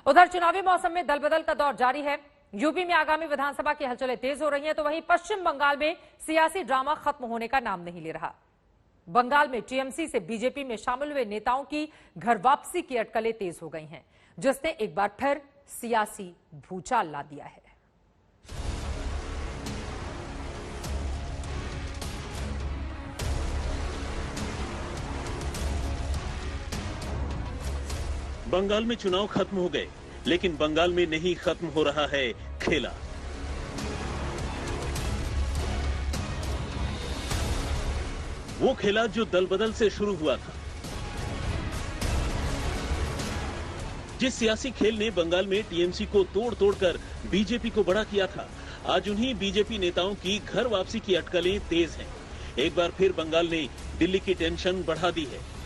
उधर चुनावी मौसम में दल बदल का दौर जारी है। यूपी में आगामी विधानसभा की हलचलें तेज हो रही हैं, तो वहीं पश्चिम बंगाल में सियासी ड्रामा खत्म होने का नाम नहीं ले रहा। बंगाल में टीएमसी से बीजेपी में शामिल हुए नेताओं की घर वापसी की अटकलें तेज हो गई हैं, जिसने एक बार फिर सियासी भूचाल ला दिया है। बंगाल में चुनाव खत्म हो गए, लेकिन बंगाल में नहीं खत्म हो रहा है खेला। वो खेला जो दल बदल से शुरू हुआ था। जिस सियासी खेल ने बंगाल में टीएमसी को तोड़ तोड़कर बीजेपी को बड़ा किया था, आज उन्हीं बीजेपी नेताओं की घर वापसी की अटकलें तेज हैं। एक बार फिर बंगाल ने दिल्ली की टेंशन बढ़ा दी है।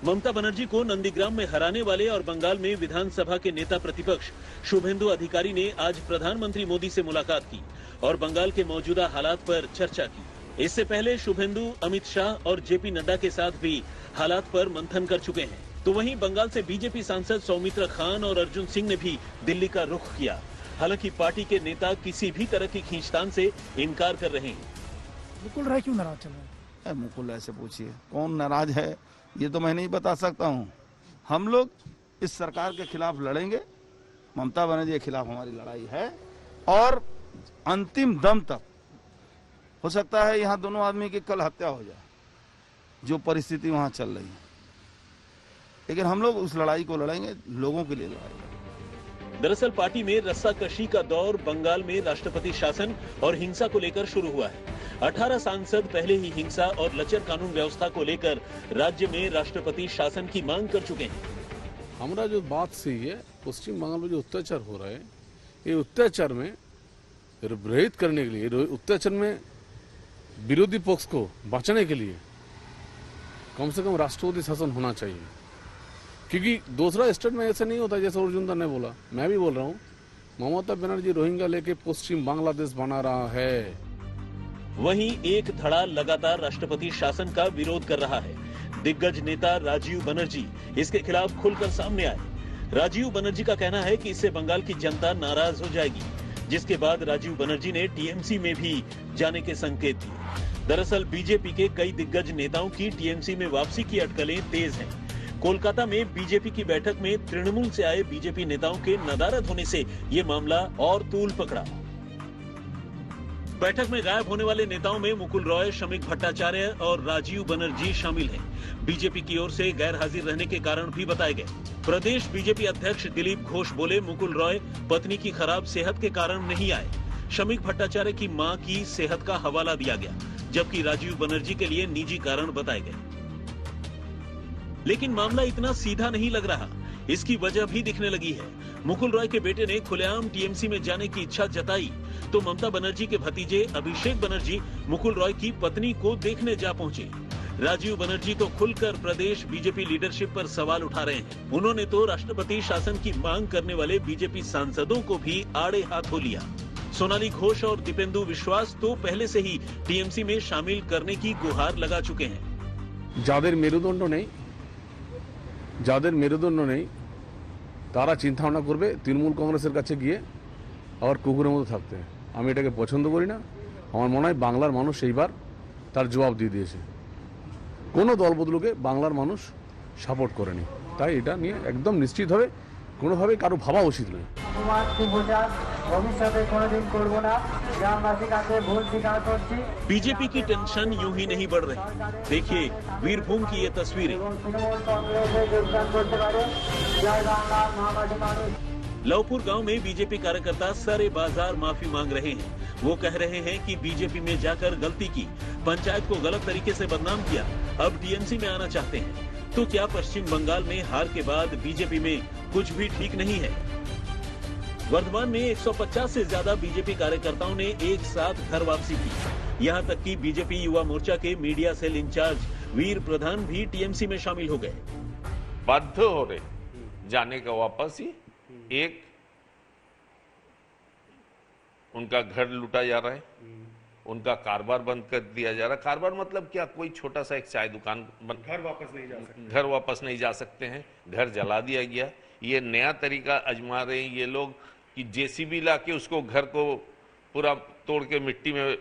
ममता बनर्जी को नंदीग्राम में हराने वाले और बंगाल में विधानसभा के नेता प्रतिपक्ष शुभेंदु अधिकारी ने आज प्रधानमंत्री मोदी से मुलाकात की और बंगाल के मौजूदा हालात पर चर्चा की। इससे पहले शुभेंदु अमित शाह और जेपी नड्डा के साथ भी हालात पर मंथन कर चुके हैं। तो वहीं बंगाल से बीजेपी सांसद सौमित्र खान और अर्जुन सिंह ने भी दिल्ली का रुख किया। हालांकि पार्टी के नेता किसी भी तरह की खींचतान से इनकार कर रहे हैं। मुकुल राय क्यों नाराज चल रहा है? मुकुल राय से पूछिए, कौन नाराज है ये तो मैं नहीं बता सकता हूँ। हम लोग इस सरकार के खिलाफ लड़ेंगे। ममता बनर्जी के खिलाफ हमारी लड़ाई है और अंतिम दम तक। हो सकता है यहाँ दोनों आदमी की कल हत्या हो जाए, जो परिस्थिति वहाँ चल रही है, लेकिन हम लोग उस लड़ाई को लड़ेंगे, लोगों के लिए लड़ाई। दरअसल पार्टी में रस्साकशी का दौर बंगाल में राष्ट्रपति शासन और हिंसा को लेकर शुरू हुआ है। 18 सांसद पहले ही हिंसा और लचर कानून व्यवस्था को लेकर राज्य में राष्ट्रपति शासन की मांग कर चुके हैं। हमारा जो बात सही है, पश्चिम बंगाल में जो अत्याचार हो रहा है, ये अत्याचार में रहित करने के लिए, अत्याचार में विरोधी पक्ष को बचाने के लिए कम से कम राष्ट्रपति शासन होना चाहिए। क्योंकि दूसरा स्टेट में ऐसा नहीं होता जैसे अर्जुन ने बोला। मैं भी बोल रहा हूँ, ममता बनर्जी रोहिंग्या लेके पश्चिम बांग्लादेश बना रहा है। वहीं एक धड़ा लगातार राष्ट्रपति शासन का विरोध कर रहा है। दिग्गज नेता राजीव बनर्जी इसके खिलाफ खुलकर सामने आए। राजीव बनर्जी का कहना है कि इससे बंगाल की जनता नाराज हो जाएगी, जिसके बाद राजीव बनर्जी ने टीएमसी में भी जाने के संकेत दिए। दरअसल बीजेपी के कई दिग्गज नेताओं की टीएमसी में वापसी की अटकलें तेज हैं। कोलकाता में बीजेपी की बैठक में तृणमूल से आए बीजेपी नेताओं के नदारद होने से ये मामला और तूल पकड़ा। बैठक में गायब होने वाले नेताओं में मुकुल रॉय, शमीक भट्टाचार्य और राजीव बनर्जी शामिल हैं। बीजेपी की ओर से गैर हाजिर रहने के कारण भी बताए गए। प्रदेश बीजेपी अध्यक्ष दिलीप घोष बोले, मुकुल रॉय पत्नी की खराब सेहत के कारण नहीं आए। शमीक भट्टाचार्य की मां की सेहत का हवाला दिया गया, जबकि राजीव बनर्जी के लिए निजी कारण बताए गए। लेकिन मामला इतना सीधा नहीं लग रहा, इसकी वजह भी दिखने लगी है। मुकुल रॉय के बेटे ने खुलेआम टीएमसी में जाने की इच्छा जताई, तो ममता बनर्जी के भतीजे अभिषेक बनर्जी मुकुल रॉय की पत्नी को देखने जा पहुंचे। राजीव बनर्जी तो खुलकर प्रदेश बीजेपी लीडरशिप पर सवाल उठा रहे हैं। उन्होंने तो राष्ट्रपति शासन की मांग करने वाले बीजेपी सांसदों को भी आड़े हाथों लिया। सोनाली घोष और दीपेंदु विश्वास तो पहले से ही टीएमसी में शामिल करने की गुहार लगा चुके हैं। যাদের মেরুদণ্ড নেই তারা চিন্তা ভাবনা করবে তৃণমূল কংগ্রেসের কাছে গিয়ে আবার কুকুরের মতো থাকতে। আমি এটাকে পছন্দ করি না। আমার মনে হয় বাংলার মানুষ এইবার তার জবাব দিয়ে দিয়েছে। কোনো দলবদলুকে বাংলার মানুষ সাপোর্ট করেনি, তাই এটা নিয়ে একদম নিশ্চিতভাবে কোনোভাবে কারো ভাবা উচিত নয়। बीजेपी की टेंशन यूं ही नहीं बढ़ रही। देखिए वीरभूम की ये तस्वीरें। लवपुर गांव में बीजेपी कार्यकर्ता सारे बाजार माफी मांग रहे हैं। वो कह रहे हैं कि बीजेपी में जाकर गलती की, पंचायत को गलत तरीके से बदनाम किया, अब टीएमसी में आना चाहते हैं। तो क्या पश्चिम बंगाल में हार के बाद बीजेपी में कुछ भी ठीक नहीं है? वर्तमान में 150 से ज्यादा बीजेपी कार्यकर्ताओं ने एक साथ घर वापसी की। यहां तक कि बीजेपी युवा मोर्चा के मीडिया सेल इंचार्ज वीर प्रधान भी टीएमसी में शामिल हो गए। बाध्य हो रहे जाने का वापस ही। एक उनका घर लूटा जा रहा है, उनका कारोबार बंद कर दिया जा रहा है। कारोबार मतलब क्या, कोई छोटा सा एक चाय दुकान घर वापस नहीं जा सकते हैं, घर जला दिया गया। ये नया तरीका आजमा रहे हैं ये लोग कि जेसीबी लाके उसको घर को पूरा तोड़ के मिट्टी में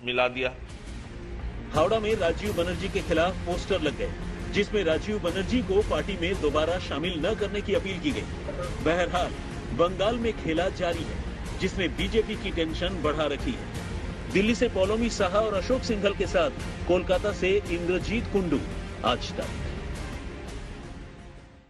मिला दिया। हावड़ा में राजीव बनर्जी के खिलाफ पोस्टर लग गए, जिसमें राजीव बनर्जी को पार्टी में दोबारा शामिल न करने की अपील की गई। बहरहाल बंगाल में खेला जारी है, जिसने बीजेपी की टेंशन बढ़ा रखी है। दिल्ली से पौलोमी साहा और अशोक सिंघल के साथ कोलकाता से इंद्रजीत कुंडू, आज तक।